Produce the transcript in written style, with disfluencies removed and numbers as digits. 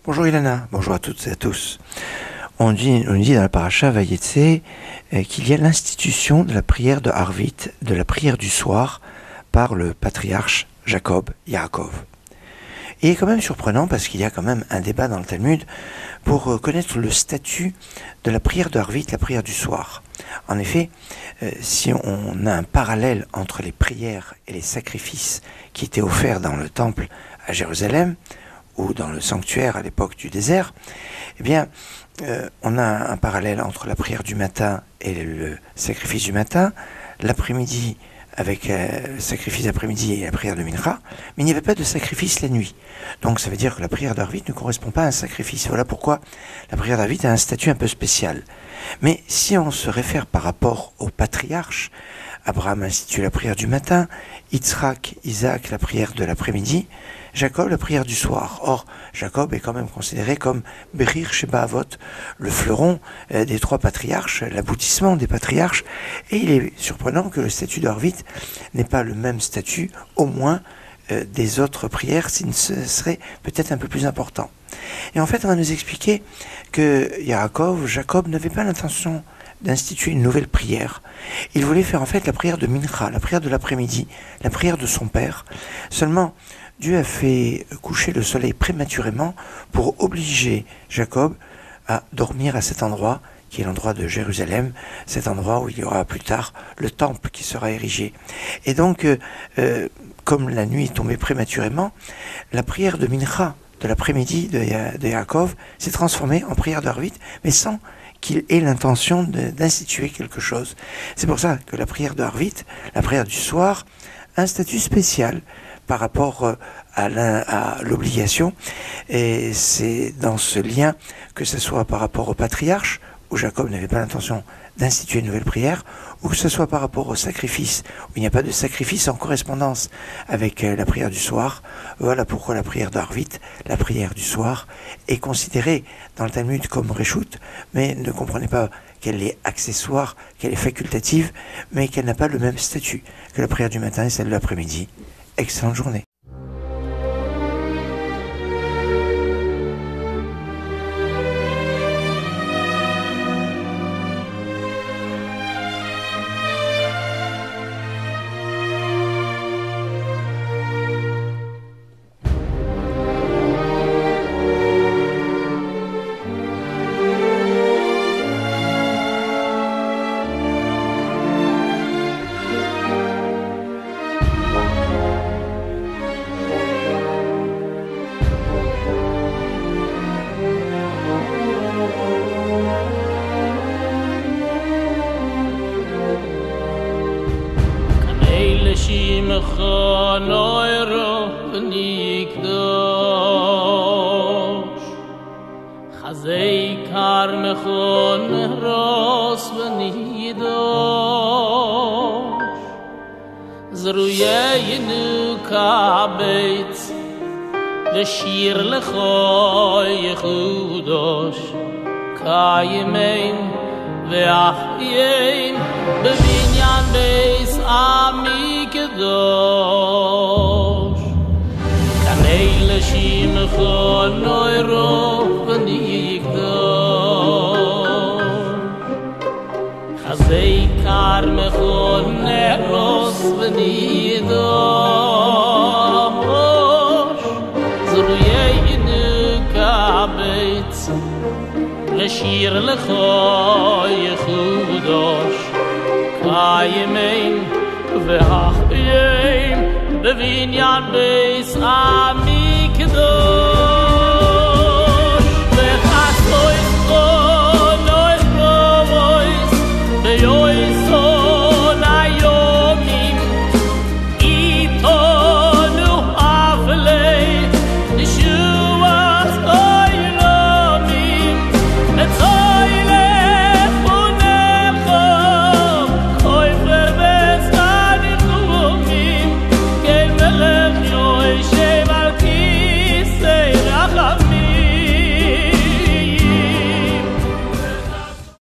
Bonjour Ilana, bonjour à toutes et à tous. On dit dans la paracha Vayetse qu'il y a l'institution de la prière de Harvit, de la prière du soir, par le patriarche Jacob, Yaakov. Et il est quand même surprenant parce qu'il y a quand même un débat dans le Talmud pour connaître le statut de la prière de Harvit, la prière du soir. En effet, si on a un parallèle entre les prières et les sacrifices qui étaient offerts dans le temple à Jérusalem, ou dans le sanctuaire à l'époque du désert, eh bien, on a un parallèle entre la prière du matin et le sacrifice du matin, l'après-midi avec le sacrifice d'après-midi et la prière de Mincha, mais il n'y avait pas de sacrifice la nuit. Donc ça veut dire que la prière d'Harvit ne correspond pas à un sacrifice. Voilà pourquoi la prière d'Harvit a un statut un peu spécial. Mais si on se réfère par rapport au patriarche, Abraham institue la prière du matin, Yitzhak, Isaac, la prière de l'après-midi, Jacob, la prière du soir. Or, Jacob est quand même considéré comme Berir Sheba Avot, le fleuron des trois patriarches, l'aboutissement des patriarches, et il est surprenant que le statut d'Harvit n'ait pas le même statut, au moins des autres prières, ce serait peut-être un peu plus important. Et en fait, on va nous expliquer que Jacob n'avait pas l'intention d'instituer une nouvelle prière. Il voulait faire en fait la prière de Mincha, la prière de l'après-midi, la prière de son père. Seulement, Dieu a fait coucher le soleil prématurément pour obliger Jacob à dormir à cet endroit, qui est l'endroit de Jérusalem, cet endroit où il y aura plus tard le temple qui sera érigé. Et donc, comme la nuit est tombée prématurément, la prière de Mincha, de l'après-midi de Yaakov, s'est transformée en prière d'Harvit, mais sans qu'il ait l'intention d'instituer quelque chose. C'est pour ça que la prière de Harvit, la prière du soir, a un statut spécial par rapport à l'obligation, et c'est dans ce lien, que ce soit par rapport au patriarche, où Jacob n'avait pas l'intention d'instituer une nouvelle prière, ou que ce soit par rapport au sacrifice, où il n'y a pas de sacrifice en correspondance avec la prière du soir. Voilà pourquoi la prière d'Harvit, la prière du soir, est considérée dans le Talmud comme Réchout, mais ne comprenez pas qu'elle est accessoire, qu'elle est facultative, mais qu'elle n'a pas le même statut que la prière du matin et celle de l'après-midi. Excellente journée. Shir lechoy yechudosh kayemein ve'achyein bebinyan beis amikedosh kanei leshim chol noiro v'nikdosh chazei kar mechol neros v'nidosh Shir lechoy yechudosh kayemein ve'achyein bebinyan beis am